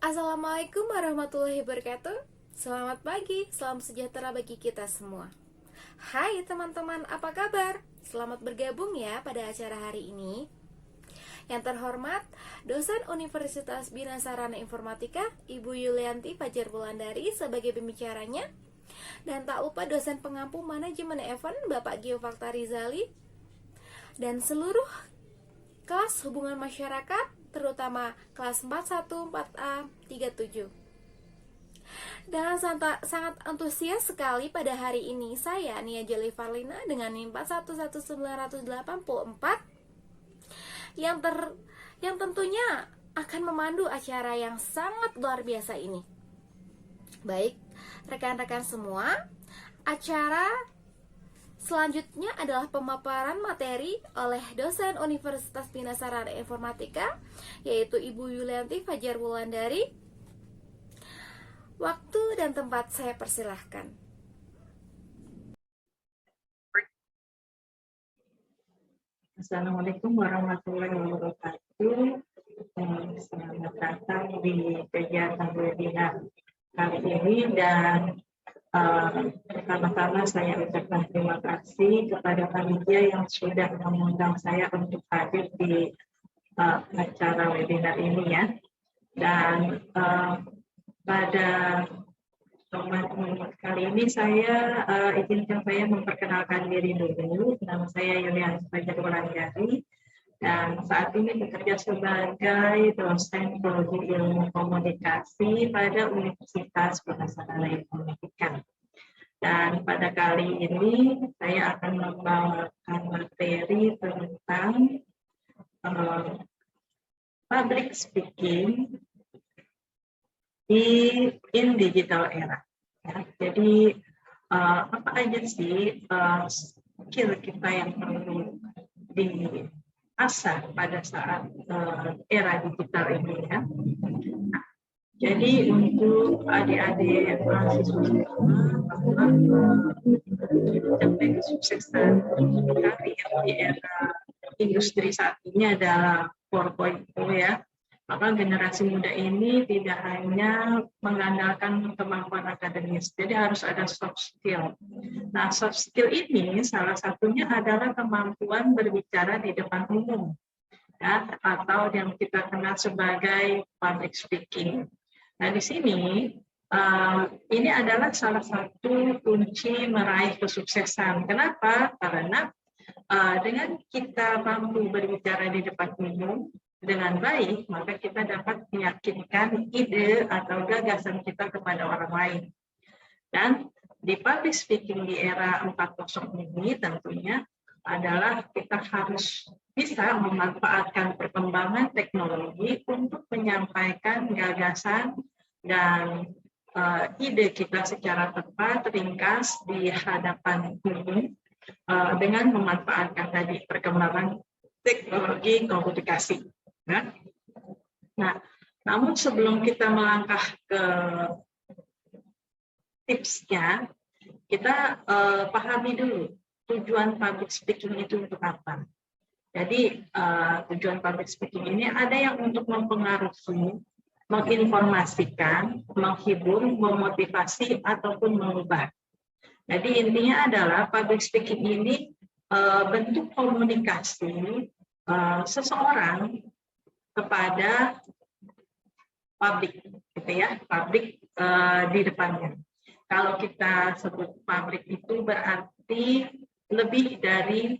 Assalamualaikum warahmatullahi wabarakatuh. Selamat pagi, salam sejahtera bagi kita semua. Hai teman-teman, apa kabar? Selamat bergabung ya pada acara hari ini. Yang terhormat, dosen Universitas Bina Sarana Informatika, Ibu Yulianti Fajar Wulandari sebagai pembicaranya. Dan tak lupa dosen pengampu manajemen event, Bapak Gio Fakta Rizali. Dan seluruh kelas hubungan masyarakat, terutama kelas 41, 4A, 37. Dan sangat antusias sekali pada hari ini saya, Nia Jeli Farlina, dengan NIM 411984 yang tentunya akan memandu acara yang sangat luar biasa ini. Baik, rekan-rekan semua, acara selanjutnya adalah pemaparan materi oleh dosen Universitas Bina Sarana Informatika, yaitu Ibu Yulianti Fajar Wulandari. Waktu dan tempat saya persilahkan. Assalamualaikum warahmatullahi wabarakatuh. Selamat datang di kegiatan webinar kali ini dan pertama-tama saya ucapkan terima kasih kepada panitia yang sudah mengundang saya untuk hadir di acara webinar ini ya. Dan pada kali ini saya izinkan saya memperkenalkan diri dulu. Nama saya Yulianti Fajar Wulandari dan saat ini bekerja sebagai dosen Prodi Ilmu Komunikasi pada Universitas Bina Sarana Informatika. Dan pada kali ini saya akan membawakan materi tentang public speaking in digital era. Ya, jadi apa aja sih skill kita yang perlu diasah pada saat era digital ini ya. Nah, jadi untuk adik-adik mahasiswa semua bahwa mencapai kesuksesan karir di era industri saat ini adalah 4.0 ya. Maka generasi muda ini tidak hanya mengandalkan kemampuan akademis, jadi harus ada soft skill. Nah, soft skill ini salah satunya adalah kemampuan berbicara di depan umum, ya, atau yang kita kenal sebagai public speaking. Nah, di sini ini adalah salah satu kunci meraih kesuksesan. Kenapa? Karena dengan kita mampu berbicara di depan umum dengan baik, maka kita dapat meyakinkan ide atau gagasan kita kepada orang lain. Dan di public speaking di era 4.0 ini tentunya adalah kita harus bisa memanfaatkan perkembangan teknologi untuk menyampaikan gagasan dan ide kita secara tepat, ringkas di hadapan umum dengan memanfaatkan tadi perkembangan teknologi komunikasi. Nah, namun sebelum kita melangkah ke tipsnya, kita pahami dulu tujuan public speaking itu untuk apa. Jadi tujuan public speaking ini ada yang untuk mempengaruhi, menginformasikan, menghibur, memotivasi, ataupun mengubah. Jadi intinya adalah public speaking ini bentuk komunikasi seseorang kepada publik, gitu ya, publik di depannya. Kalau kita sebut publik itu berarti lebih dari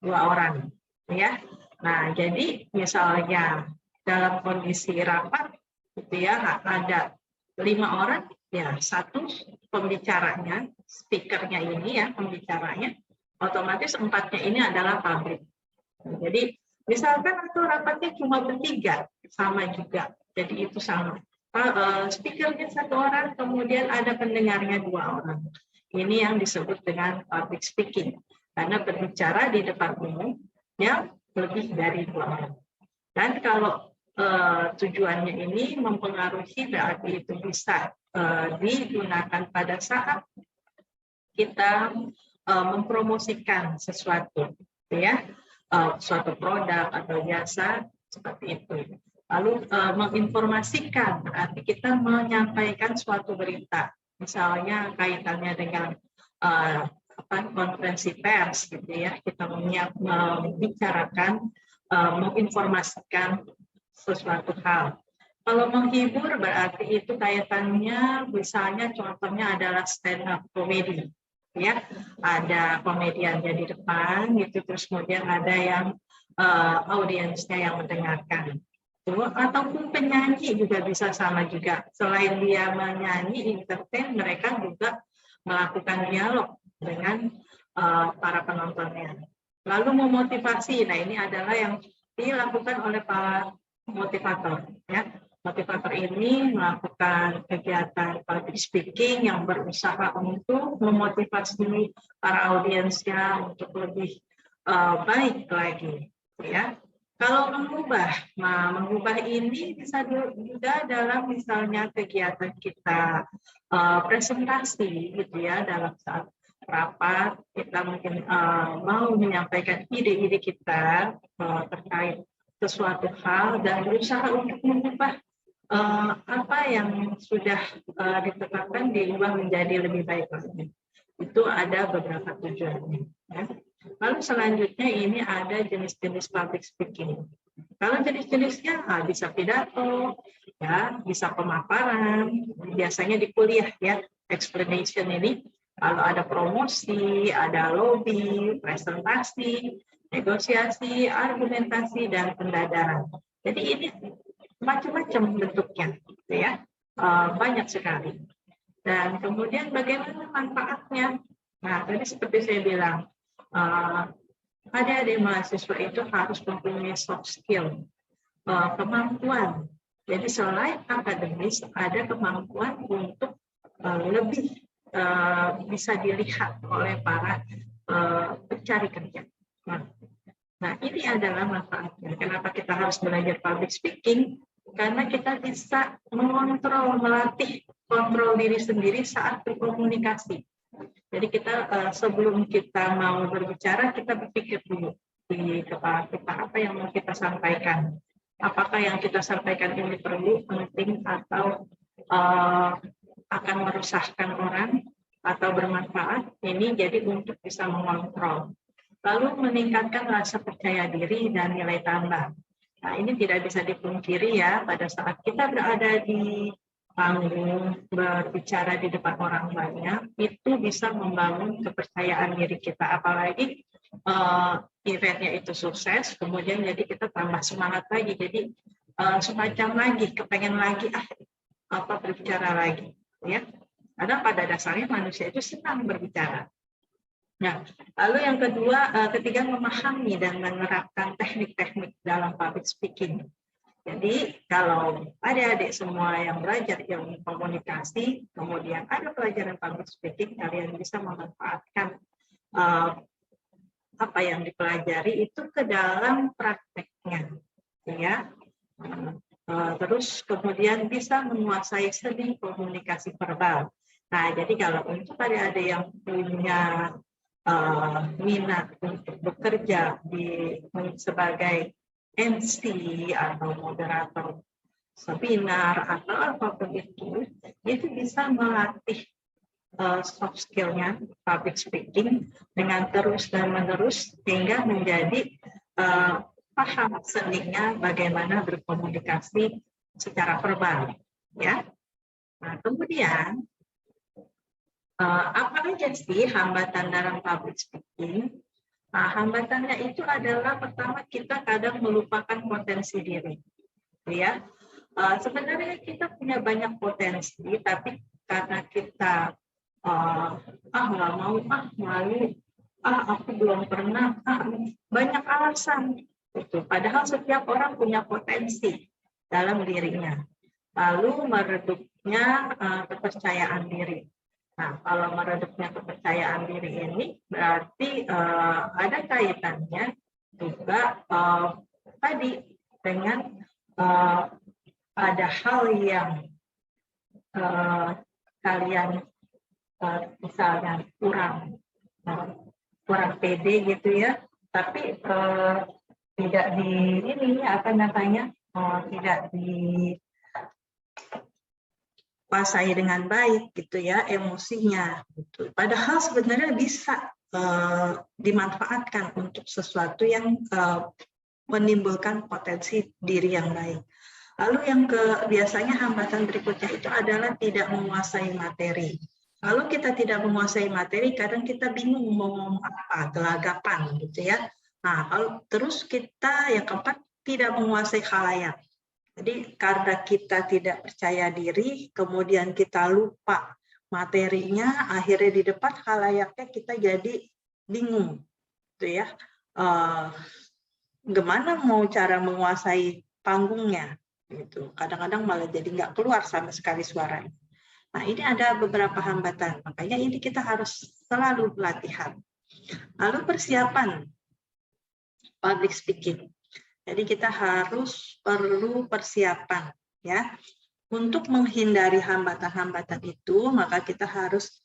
2 orang, ya. Nah, jadi misalnya dalam kondisi rapat, gitu ya, ada 5 orang, ya satu pembicaranya, speakernya ini ya, pembicaranya, otomatis 4-nya ini adalah publik. Jadi misalkan atau rapatnya cuma bertiga, sama juga. Jadi itu sama. Speakernya 1 orang, kemudian ada pendengarnya 2 orang. Ini yang disebut dengan public speaking. Karena berbicara di depan umum yang lebih dari 2 orang. Dan kalau tujuannya ini mempengaruhi, berarti itu bisa digunakan pada saat kita mempromosikan sesuatu, ya. Suatu produk atau jasa seperti itu. Lalu menginformasikan, berarti kita menyampaikan suatu berita, misalnya kaitannya dengan konferensi pers, gitu ya. Kita membicarakan, menginformasikan sesuatu hal. Kalau menghibur berarti itu kaitannya, misalnya contohnya adalah stand up comedy, ya. Ada komediannya di depan, gitu, terus kemudian ada yang audiensnya yang mendengarkan. Ataupun penyanyi juga bisa sama juga. Selain dia menyanyi, entertain, mereka juga melakukan dialog dengan para penontonnya. Lalu memotivasi, nah ini adalah yang dilakukan oleh para motivator. Ya. Motivator ini melakukan kegiatan public speaking yang berusaha untuk memotivasi para audiensnya untuk lebih baik lagi. Ya. Kalau mengubah ini bisa juga dalam misalnya kegiatan kita presentasi, gitu ya, dalam saat rapat kita mungkin mau menyampaikan ide-ide kita terkait sesuatu hal dan berusaha untuk mengubah apa yang sudah ditetapkan diubah menjadi lebih baik lagi. Itu ada beberapa tujuannya. Ya. Lalu selanjutnya ini ada jenis-jenis public speaking. Kalau jenis-jenisnya bisa pidato, ya, bisa pemaparan, biasanya di kuliah ya, explanation ini. Kalau ada promosi, ada lobby, presentasi, negosiasi, argumentasi, dan pendadaran. Jadi ini macam-macam bentuknya, gitu ya, banyak sekali. Dan kemudian bagaimana manfaatnya? Nah, tadi seperti saya bilang, adik-adik mahasiswa itu harus mempunyai soft skill, kemampuan. Jadi selain akademis, ada kemampuan untuk lebih bisa dilihat oleh para pencari kerja. Nah, ini adalah manfaatnya. Kenapa kita harus belajar public speaking? Karena kita bisa mengontrol, melatih kontrol diri sendiri saat berkomunikasi. Jadi kita sebelum kita mau berbicara, kita berpikir dulu di kepala kita apa yang mau kita sampaikan. Apakah yang kita sampaikan ini perlu, penting, atau akan merusakkan orang atau bermanfaat. Ini jadi untuk bisa mengontrol. Lalu meningkatkan rasa percaya diri dan nilai tambah. Nah, ini tidak bisa dipungkiri ya, pada saat kita berada di panggung, berbicara di depan orang banyak, itu bisa membangun kepercayaan diri kita. Apalagi eventnya itu sukses, kemudian jadi kita tambah semangat lagi. Jadi semacam lagi, kepengen lagi, berbicara lagi. Ya. Karena pada dasarnya manusia itu senang berbicara. Nah, lalu yang ketiga memahami dan menerapkan teknik-teknik dalam public speaking. Jadi kalau adik-adik semua yang belajar ilmu komunikasi, kemudian ada pelajaran public speaking, kalian bisa memanfaatkan apa yang dipelajari itu ke dalam prakteknya, ya. Terus kemudian bisa menguasai seni komunikasi verbal. Nah, jadi kalau untuk adik-adik yang punya minat untuk bekerja sebagai MC atau moderator seminar atau apapun itu bisa melatih soft skill-nya public speaking dengan terus dan menerus sehingga menjadi paham seninya bagaimana berkomunikasi secara verbal, ya. Nah, kemudian apa aja sih hambatan dalam public speaking? Nah, hambatannya itu adalah pertama kita kadang melupakan potensi diri, ya. Sebenarnya kita punya banyak potensi, tapi karena kita nggak mau, malu, aku belum pernah, banyak alasan. Itu. Padahal setiap orang punya potensi dalam dirinya. Lalu meredupnya kepercayaan diri. Nah, kalau meredupnya kepercayaan diri ini berarti ada kaitannya juga tadi dengan ada hal yang kalian misalnya kurang pede gitu ya, tapi tidak di ini apa namanya tidak dikuasai dengan baik gitu ya emosinya gitu. Padahal sebenarnya bisa dimanfaatkan untuk sesuatu yang menimbulkan potensi diri yang baik. Lalu yang biasanya hambatan berikutnya itu adalah tidak menguasai materi. Kalau kita tidak menguasai materi, kadang kita bingung mau ngomong apa, gelagapan gitu ya. Nah, kalau terus kita yang keempat tidak menguasai khalayak. Jadi karena kita tidak percaya diri, kemudian kita lupa materinya, akhirnya di depan khalayaknya kita jadi bingung, gitu ya. Gimana mau cara menguasai panggungnya? Gitu. Kadang-kadang malah jadi nggak keluar sama sekali suaranya. Nah, ini ada beberapa hambatan, makanya ini kita harus selalu latihan. Lalu persiapan public speaking. Jadi kita perlu persiapan ya. Untuk menghindari hambatan-hambatan itu, maka kita harus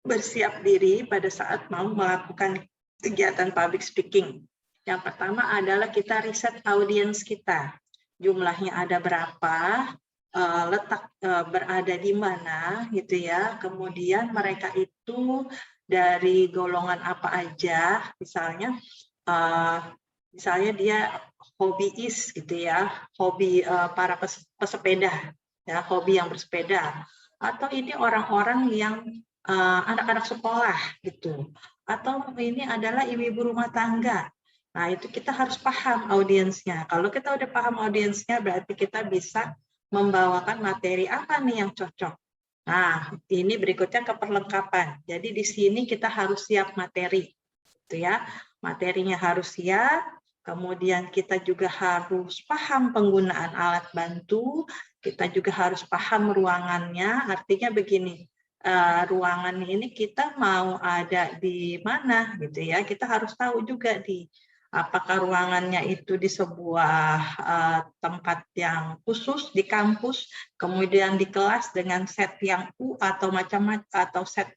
bersiap diri pada saat mau melakukan kegiatan public speaking. Yang pertama adalah kita riset audiens kita. Jumlahnya ada berapa, letak berada di mana gitu ya. Kemudian mereka itu dari golongan apa aja, misalnya dia hobiis gitu ya, hobi para pesepeda ya, hobi yang bersepeda, atau ini orang-orang yang anak-anak sekolah gitu, atau ini adalah ibu-ibu rumah tangga. Nah, itu kita harus paham audiensnya. Kalau kita udah paham audiensnya, berarti kita bisa membawakan materi apa nih yang cocok. Nah, ini berikutnya keperlengkapan. Jadi di sini kita harus siap materi, gitu ya. Materinya harus siap. Kemudian kita juga harus paham penggunaan alat bantu. Kita juga harus paham ruangannya. Artinya begini, ruangan ini kita mau ada di mana, gitu ya. Kita harus tahu juga apakah ruangannya itu di sebuah tempat yang khusus di kampus, kemudian di kelas dengan set yang U atau macam-macam, atau set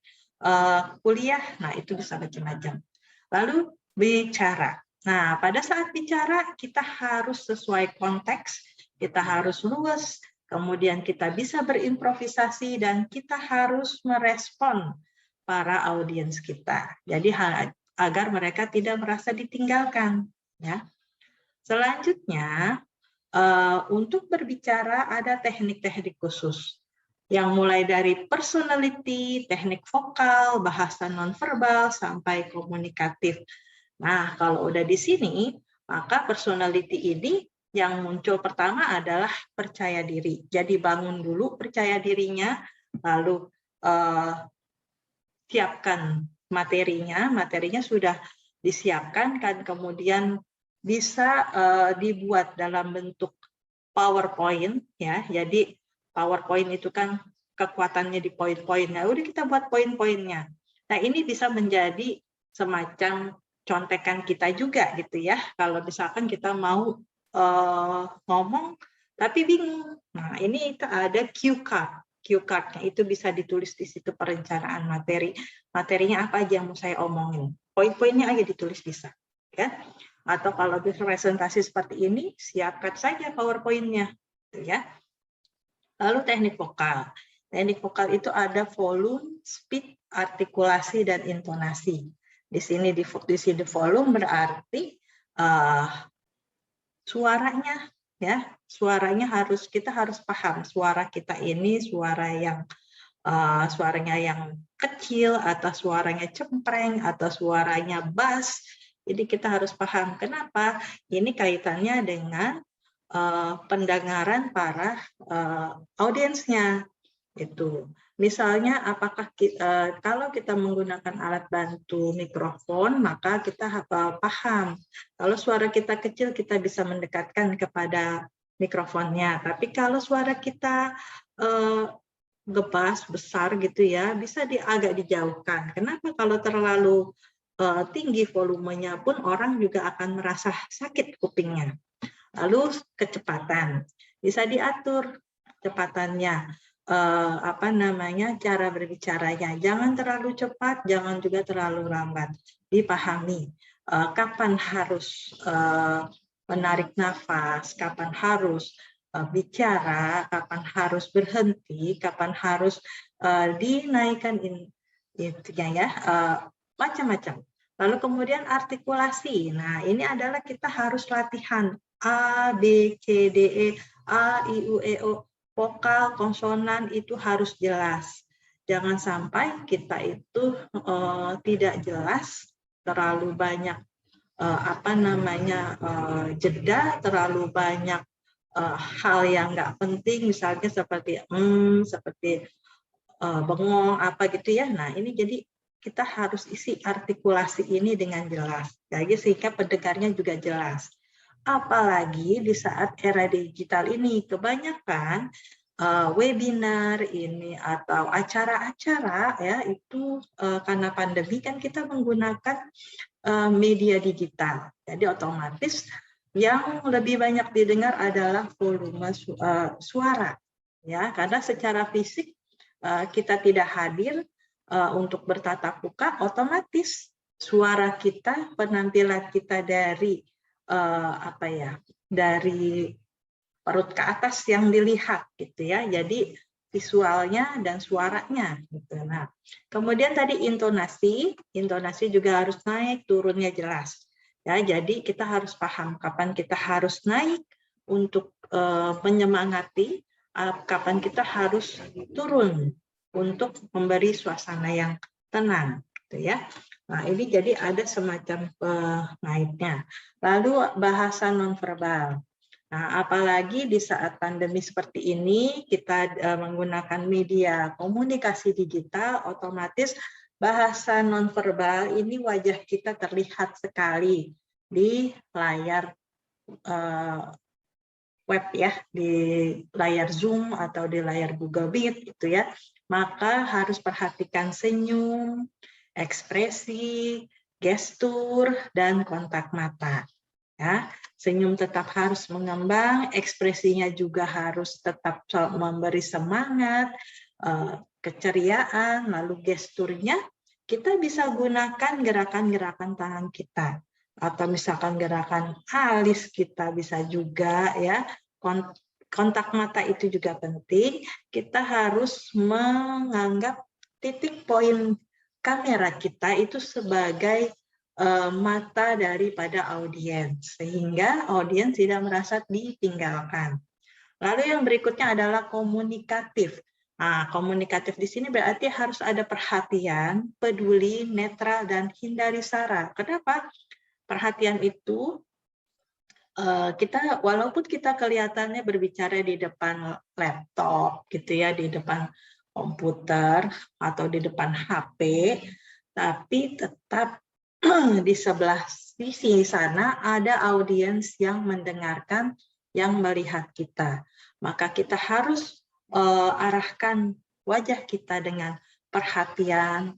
kuliah, nah itu bisa macam-macam. Lalu bicara. Nah, pada saat bicara kita harus sesuai konteks, kita harus luas, kemudian kita bisa berimprovisasi dan kita harus merespon para audiens kita. Jadi agar mereka tidak merasa ditinggalkan. Ya. Selanjutnya, untuk berbicara ada teknik-teknik khusus, yang mulai dari personality, teknik vokal, bahasa nonverbal, sampai komunikatif. Nah, kalau udah di sini, maka personality ini yang muncul pertama adalah percaya diri. Jadi bangun dulu percaya dirinya, lalu siapkan materinya sudah disiapkan kan, kemudian bisa dibuat dalam bentuk PowerPoint ya. Jadi PowerPoint itu kan kekuatannya di poin-poinnya. Udah kita buat poin-poinnya. Nah, ini bisa menjadi semacam contekan kita juga gitu ya. Kalau misalkan kita mau ngomong tapi bingung. Nah, ini itu ada cue card. Cue card-nya itu bisa ditulis di situ perencanaan materi. Materinya apa aja yang mau saya omongin. Poin-poinnya aja ditulis bisa. Ya. Atau kalau presentasi seperti ini, siapkan saja PowerPoint-nya. Ya. Lalu teknik vokal. Teknik vokal itu ada volume, speed, artikulasi, dan intonasi. Di sini di volume berarti suaranya. Ya, suaranya kita harus paham suara kita ini suaranya yang kecil atau suaranya cempreng atau suaranya bass. Jadi kita harus paham kenapa ini kaitannya dengan pendengaran para audiensnya itu. Misalnya apakah kalau kita menggunakan alat bantu mikrofon, maka kita paham. Kalau suara kita kecil, kita bisa mendekatkan kepada mikrofonnya. Tapi kalau suara kita gebas, besar gitu ya, bisa agak dijauhkan. Kenapa? Kalau terlalu tinggi volumenya pun orang juga akan merasa sakit kupingnya. Lalu kecepatan. Bisa diatur kecepatannya. Cara berbicaranya, jangan terlalu cepat, jangan juga terlalu lambat, dipahami kapan harus menarik nafas, kapan harus bicara, kapan harus berhenti, kapan harus dinaikkan intinya ya, macam-macam. Lalu kemudian artikulasi. Nah, ini adalah kita harus latihan A, B, C, D, E, A, I, U, E, O. Vokal, konsonan itu harus jelas. Jangan sampai kita itu tidak jelas, terlalu banyak jeda, terlalu banyak hal yang nggak penting, misalnya seperti seperti bengong apa gitu ya. Nah, ini jadi kita harus isi artikulasi ini dengan jelas, jadi sehingga pendengarnya juga jelas. Apalagi di saat era digital ini, kebanyakan webinar ini atau acara-acara ya itu karena pandemi kan kita menggunakan media digital. Jadi otomatis yang lebih banyak didengar adalah volume suara, ya, karena secara fisik kita tidak hadir untuk bertatap muka, otomatis suara kita, penampilan kita dari dari perut ke atas yang dilihat gitu ya. Jadi visualnya dan suaranya gitu. Nah, kemudian tadi intonasi juga harus naik, turunnya jelas. Ya, jadi kita harus paham kapan kita harus naik untuk menyemangati, kapan kita harus turun untuk memberi suasana yang tenang gitu ya. Nah, ini jadi ada semacam naiknya. Lalu bahasa nonverbal. Nah, apalagi di saat pandemi seperti ini, kita menggunakan media komunikasi digital, otomatis bahasa nonverbal ini wajah kita terlihat sekali di layar web ya, di layar Zoom atau di layar Google Meet gitu ya. Maka harus perhatikan senyum, ekspresi, gestur, dan kontak mata. Ya, senyum tetap harus mengembang, ekspresinya juga harus tetap memberi semangat, keceriaan, lalu gesturnya kita bisa gunakan gerakan-gerakan tangan kita, atau misalkan gerakan alis kita bisa juga ya. Kontak mata itu juga penting. Kita harus menganggap titik poin kamera kita itu sebagai mata daripada audiens, sehingga audiens tidak merasa ditinggalkan. Lalu yang berikutnya adalah komunikatif. Nah, komunikatif di sini berarti harus ada perhatian, peduli, netral, dan hindari sara. Kenapa? Perhatian itu kita walaupun kita kelihatannya berbicara di depan laptop gitu ya, di depan komputer atau di depan HP, tapi tetap di sebelah sisi sana ada audiens yang mendengarkan, yang melihat kita. Maka kita harus arahkan wajah kita dengan perhatian,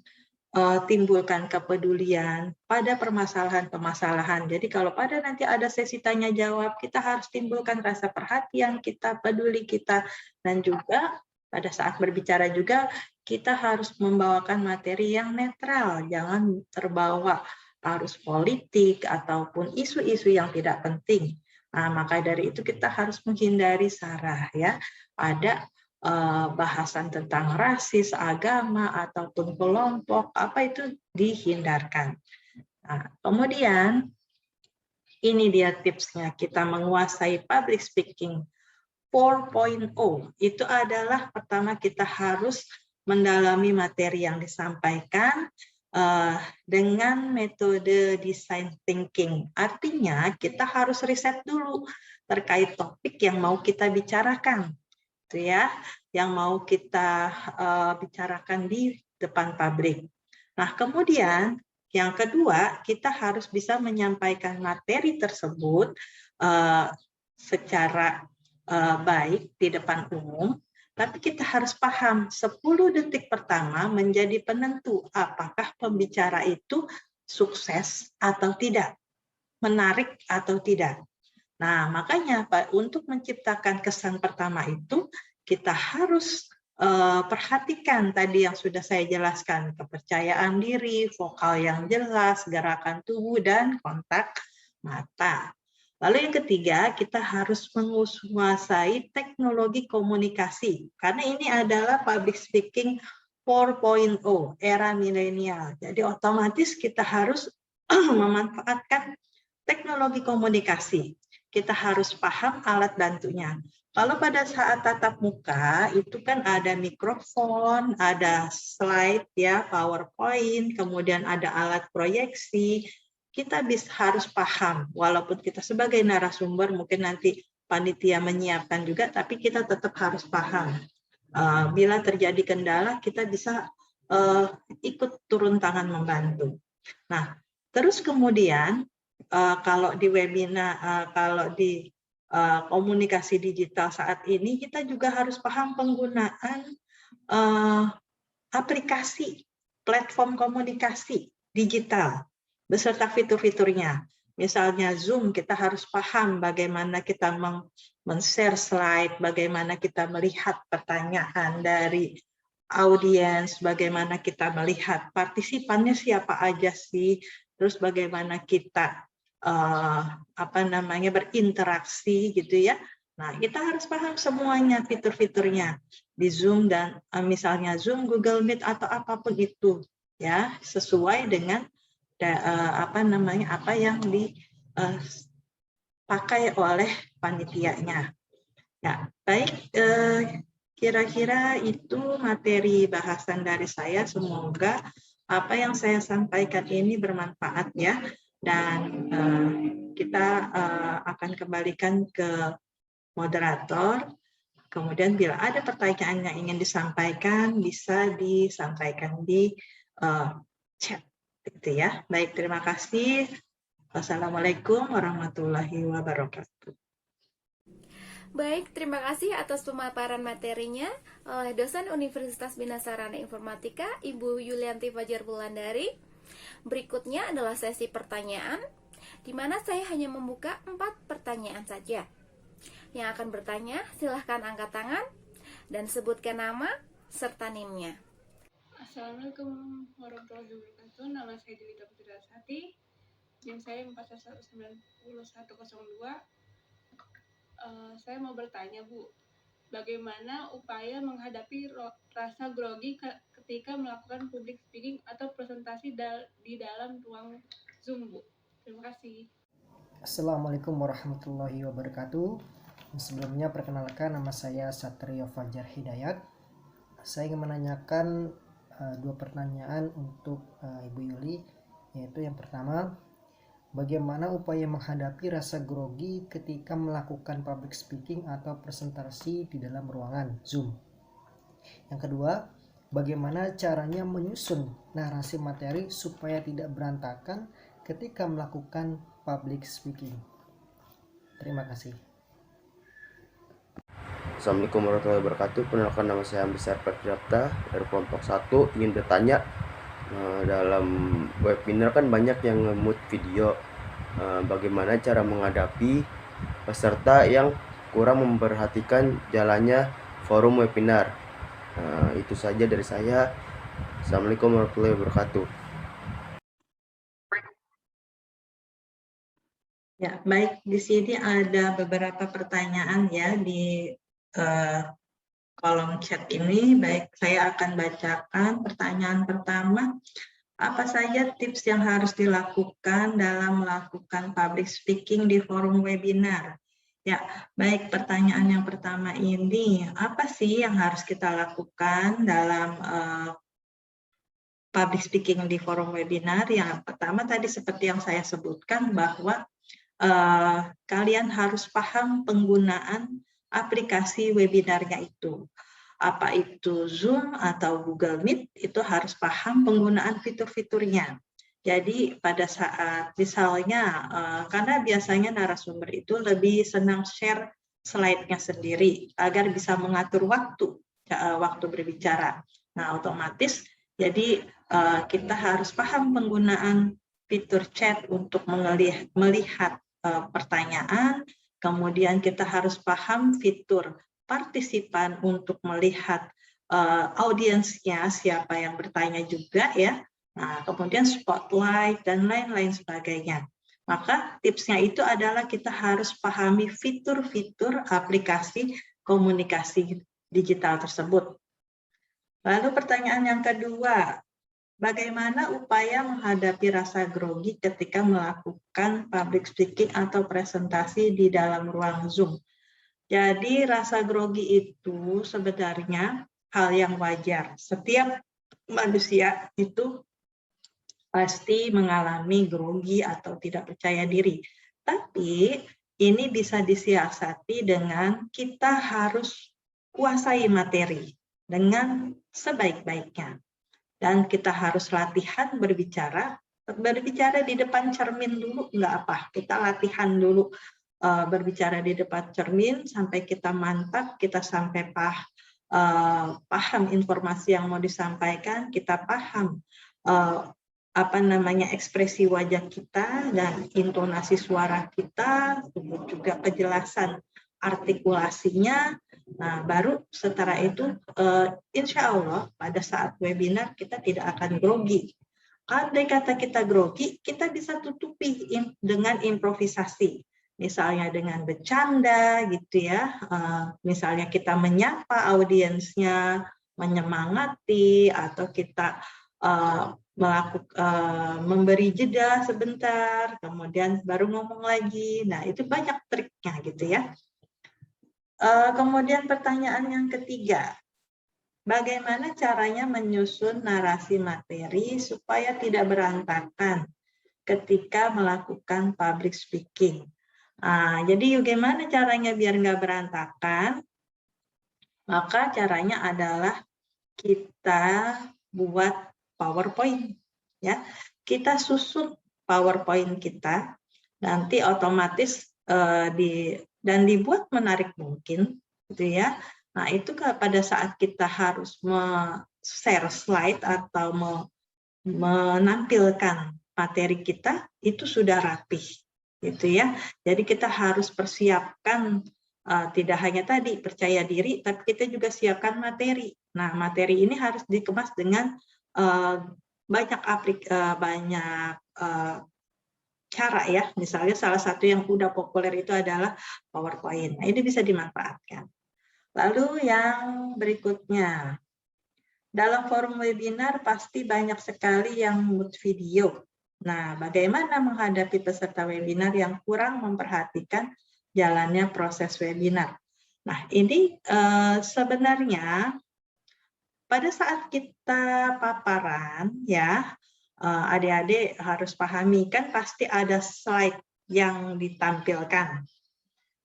timbulkan kepedulian pada permasalahan-permasalahan. Jadi kalau pada nanti ada sesi tanya jawab, kita harus timbulkan rasa perhatian kita, peduli kita, dan juga pada saat berbicara juga kita harus membawakan materi yang netral, jangan terbawa arus politik ataupun isu-isu yang tidak penting. Nah, maka dari itu kita harus menghindari sara ya. Ada bahasan tentang rasis, agama, ataupun kelompok, apa itu dihindarkan. Nah, kemudian, ini dia tipsnya, kita menguasai public speaking 4.0. Itu adalah pertama kita harus mendalami materi yang disampaikan dengan metode design thinking. Artinya, kita harus riset dulu terkait topik yang mau kita bicarakan. Itu ya, yang mau kita bicarakan di depan publik. Nah, kemudian yang kedua, kita harus bisa menyampaikan materi tersebut secara baik di depan umum, tapi kita harus paham 10 detik pertama menjadi penentu apakah pembicara itu sukses atau tidak, menarik atau tidak. Nah, makanya Pak, untuk menciptakan kesan pertama itu, kita harus perhatikan tadi yang sudah saya jelaskan, kepercayaan diri, vokal yang jelas, gerakan tubuh, dan kontak mata. Lalu yang ketiga, kita harus menguasai teknologi komunikasi, karena ini adalah public speaking 4.0, era milenial. Jadi otomatis kita harus memanfaatkan teknologi komunikasi. Kita harus paham alat bantunya. Kalau pada saat tatap muka, itu kan ada mikrofon, ada slide, ya, PowerPoint, kemudian ada alat proyeksi. Kita harus paham, walaupun kita sebagai narasumber, mungkin nanti panitia menyiapkan juga, tapi kita tetap harus paham. Bila terjadi kendala, kita bisa ikut turun tangan membantu. Nah, terus kemudian kalau di webinar, kalau di komunikasi digital saat ini, kita juga harus paham penggunaan aplikasi platform komunikasi digital beserta fitur-fiturnya. Misalnya Zoom, kita harus paham bagaimana kita men-share slide, bagaimana kita melihat pertanyaan dari audiens, bagaimana kita melihat partisipannya siapa aja sih, terus bagaimana kita berinteraksi gitu ya. Nah, kita harus paham semuanya fitur-fiturnya di Zoom, dan misalnya Zoom, Google Meet atau apapun itu, ya, sesuai dengan apa yang dipakai oleh panitianya. Ya, baik, kira-kira itu materi bahasan dari saya. Semoga apa yang saya sampaikan ini bermanfaat, ya. Dan kita akan kembalikan ke moderator. Kemudian bila ada pertanyaan yang ingin disampaikan, bisa disampaikan di chat, gitu ya. Baik, terima kasih. Wassalamualaikum warahmatullahi wabarakatuh. Baik, terima kasih atas pemaparan materinya oleh dosen Universitas Bina Sarana Informatika, Ibu Yulianti Fajar Wulandari. Berikutnya adalah sesi pertanyaan, di mana saya hanya membuka 4 pertanyaan saja. Yang akan bertanya, silahkan angkat tangan dan sebutkan nama serta NIM-nya. Assalamualaikum warahmatullahi wabarakatuh. Nama saya Jelita Putri Rasati. NIM saya 419102. Saya mau bertanya, Bu, bagaimana upaya menghadapi rasa grogi ketika melakukan public speaking atau presentasi di dalam ruang Zoom, Bu? Terima kasih. Assalamualaikum warahmatullahi wabarakatuh. Sebelumnya perkenalkan, nama saya Satrio Fajar Hidayat. Saya ingin menanyakan 2 pertanyaan untuk Ibu Yuli, yaitu yang pertama, bagaimana upaya menghadapi rasa grogi ketika melakukan public speaking atau presentasi di dalam ruangan Zoom? Yang kedua, bagaimana caranya menyusun narasi materi supaya tidak berantakan ketika melakukan public speaking? Terima kasih. Assalamualaikum warahmatullahi wabarakatuh. Perkenalkan, nama saya Ambisar Perdapta dari kelompok 1. Ingin bertanya, dalam webinar kan banyak yang nge-mute video. Bagaimana cara menghadapi peserta yang kurang memperhatikan jalannya forum webinar? Itu saja dari saya. Assalamualaikum warahmatullahi wabarakatuh. Ya, baik, di sini ada beberapa pertanyaan ya di kolom chat ini. Baik, saya akan bacakan pertanyaan pertama. Apa saja tips yang harus dilakukan dalam melakukan public speaking di forum webinar? Ya, baik, pertanyaan yang pertama ini, apa sih yang harus kita lakukan dalam public speaking di forum webinar? Yang pertama tadi seperti yang saya sebutkan, bahwa kalian harus paham penggunaan aplikasi webinarnya itu. Apa itu Zoom atau Google Meet, itu harus paham penggunaan fitur-fiturnya. Jadi pada saat misalnya, karena biasanya narasumber itu lebih senang share slide-nya sendiri agar bisa mengatur waktu berbicara. Nah, otomatis jadi kita harus paham penggunaan fitur chat untuk melihat pertanyaan, kemudian kita harus paham fitur partisipan untuk melihat audiensnya, siapa yang bertanya juga ya. Nah, kemudian spotlight dan lain-lain sebagainya. Maka tipsnya itu adalah kita harus pahami fitur-fitur aplikasi komunikasi digital tersebut. Lalu pertanyaan yang kedua, bagaimana upaya menghadapi rasa grogi ketika melakukan public speaking atau presentasi di dalam ruang Zoom? Jadi rasa grogi itu sebenarnya hal yang wajar. Setiap manusia itu pasti mengalami grogi atau tidak percaya diri. Tapi ini bisa disiasati dengan kita harus kuasai materi dengan sebaik-baiknya. Dan kita harus latihan berbicara di depan cermin dulu, nggak apa, kita latihan dulu berbicara di depan cermin sampai kita mantap, kita sampai paham informasi yang mau disampaikan, kita paham ekspresi wajah kita dan intonasi suara kita, juga kejelasan artikulasinya. Nah, baru setelah itu insya Allah pada saat webinar kita tidak akan grogi. Andai kata kita grogi, kita bisa tutupi dengan improvisasi. Misalnya dengan bercanda gitu ya, misalnya kita menyapa audiensnya, menyemangati, atau kita memberi jeda sebentar, kemudian baru ngomong lagi. Nah, itu banyak triknya gitu ya. Kemudian pertanyaan yang ketiga, bagaimana caranya menyusun narasi materi supaya tidak berantakan ketika melakukan public speaking? Jadi gimana caranya biar nggak berantakan? Maka caranya adalah kita buat PowerPoint, ya. Kita susun PowerPoint kita, nanti otomatis dan dibuat menarik mungkin, gitu ya. Nah, itu pada saat kita harus share slide atau menampilkan materi kita, itu sudah rapih, gitu ya. Jadi kita harus persiapkan tidak hanya tadi percaya diri, tapi kita juga siapkan materi. Nah, materi ini harus dikemas dengan banyak cara ya. Misalnya salah satu yang udah populer itu adalah PowerPoint. Nah, ini bisa dimanfaatkan. Lalu yang berikutnya, dalam forum webinar pasti banyak sekali yang mute video. Nah, bagaimana menghadapi peserta webinar yang kurang memperhatikan jalannya proses webinar? Nah, ini sebenarnya pada saat kita paparan ya, adik-adik harus pahami, kan pasti ada slide yang ditampilkan.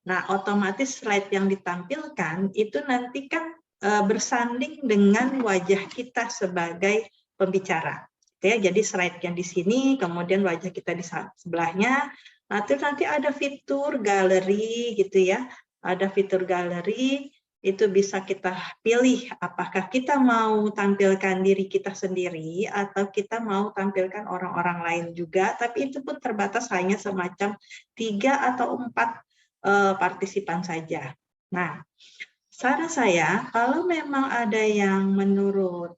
Nah, otomatis slide yang ditampilkan itu nanti kan bersanding dengan wajah kita sebagai pembicara. Ya, jadi slide-nya di sini, kemudian wajah kita di sebelahnya. Nah, terus nanti ada fitur galeri gitu ya. Ada fitur galeri, itu bisa kita pilih apakah kita mau tampilkan diri kita sendiri atau kita mau tampilkan orang-orang lain juga, tapi itu pun terbatas hanya semacam 3 atau 4 partisipan saja. Nah, saran saya kalau memang ada yang menurut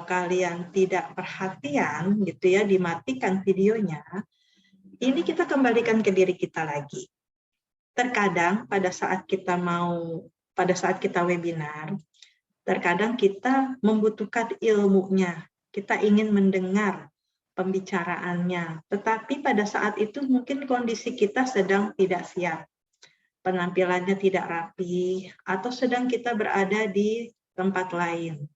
kalian tidak perhatian gitu ya, dimatikan videonya, ini kita kembalikan ke diri kita lagi. Terkadang pada saat kita webinar, terkadang kita membutuhkan ilmunya, kita ingin mendengar pembicaraannya, tetapi pada saat itu mungkin kondisi kita sedang tidak siap, penampilannya tidak rapi, atau sedang kita berada di tempat lain.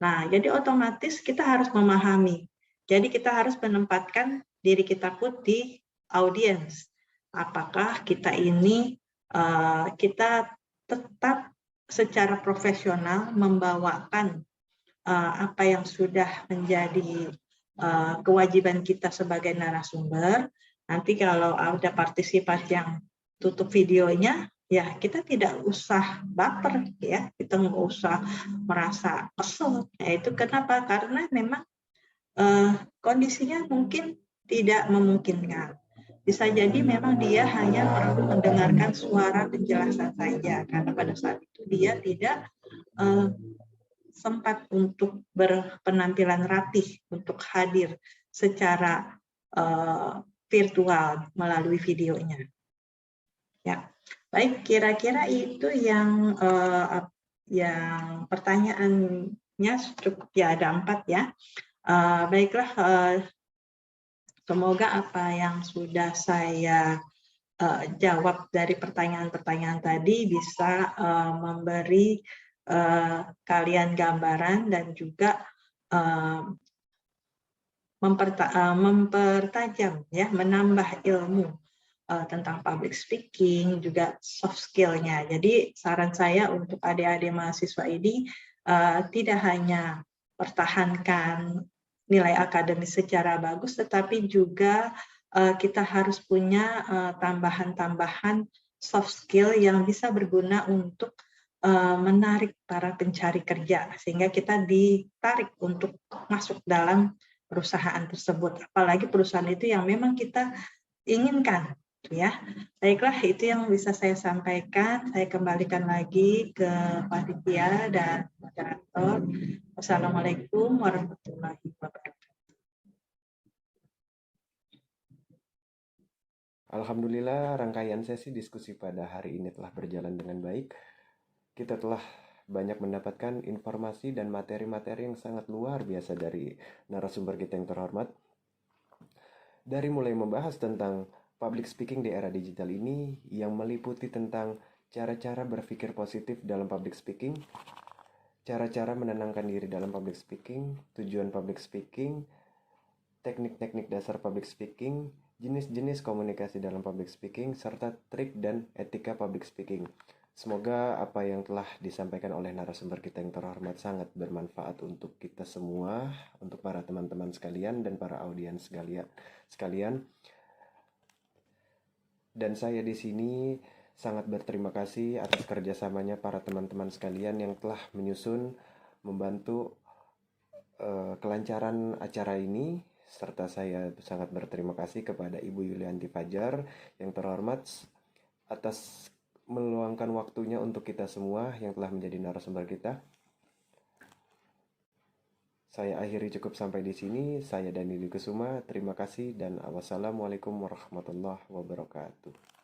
Nah, jadi otomatis kita harus memahami, jadi kita harus menempatkan diri kita pun di audiens. Apakah kita ini, kita tetap secara profesional membawakan apa yang sudah menjadi kewajiban kita sebagai narasumber. Nanti kalau ada partisipan yang tutup videonya, ya kita tidak usah baper ya, kita nggak usah merasa kesel. Itu kenapa? Karena memang kondisinya mungkin tidak memungkinkan. Bisa jadi memang dia hanya perlu mendengarkan suara penjelasan saja, karena pada saat itu dia tidak sempat untuk berpenampilan rapih, untuk hadir secara virtual melalui videonya. Ya, baik, kira-kira itu yang pertanyaannya cukup ya, ada 4 ya. Baiklah, semoga apa yang sudah saya jawab dari pertanyaan-pertanyaan tadi bisa memberi kalian gambaran dan juga mempertajam ya, menambah ilmu tentang public speaking, juga soft skill-nya. Jadi saran saya untuk adik-adik mahasiswa ini tidak hanya pertahankan nilai akademis secara bagus, tetapi juga kita harus punya tambahan-tambahan soft skill yang bisa berguna untuk menarik para pencari kerja, sehingga kita ditarik untuk masuk dalam perusahaan tersebut. Apalagi perusahaan itu yang memang kita inginkan, ya. Baiklah, itu yang bisa saya sampaikan. Saya kembalikan lagi ke panitia dan moderator. Wassalamualaikum warahmatullahi wabarakatuh. Alhamdulillah, rangkaian sesi diskusi pada hari ini telah berjalan dengan baik. Kita telah banyak mendapatkan informasi dan materi-materi yang sangat luar biasa dari narasumber kita yang terhormat. Dari mulai membahas tentang public speaking di era digital ini yang meliputi tentang cara-cara berpikir positif dalam public speaking, cara-cara menenangkan diri dalam public speaking, tujuan public speaking, teknik-teknik dasar public speaking, jenis-jenis komunikasi dalam public speaking, serta trik dan etika public speaking. Semoga apa yang telah disampaikan oleh narasumber kita yang terhormat sangat bermanfaat untuk kita semua, untuk para teman-teman sekalian dan para audiens sekalian. Dan saya di sini sangat berterima kasih atas kerjasamanya para teman-teman sekalian yang telah menyusun, membantu kelancaran acara ini. Serta saya sangat berterima kasih kepada Ibu Yulianti Fajar yang terhormat atas meluangkan waktunya untuk kita semua yang telah menjadi narasumber kita. Saya akhiri cukup sampai di sini. Saya Dani Kusuma. Terima kasih dan wassalamualaikum warahmatullahi wabarakatuh.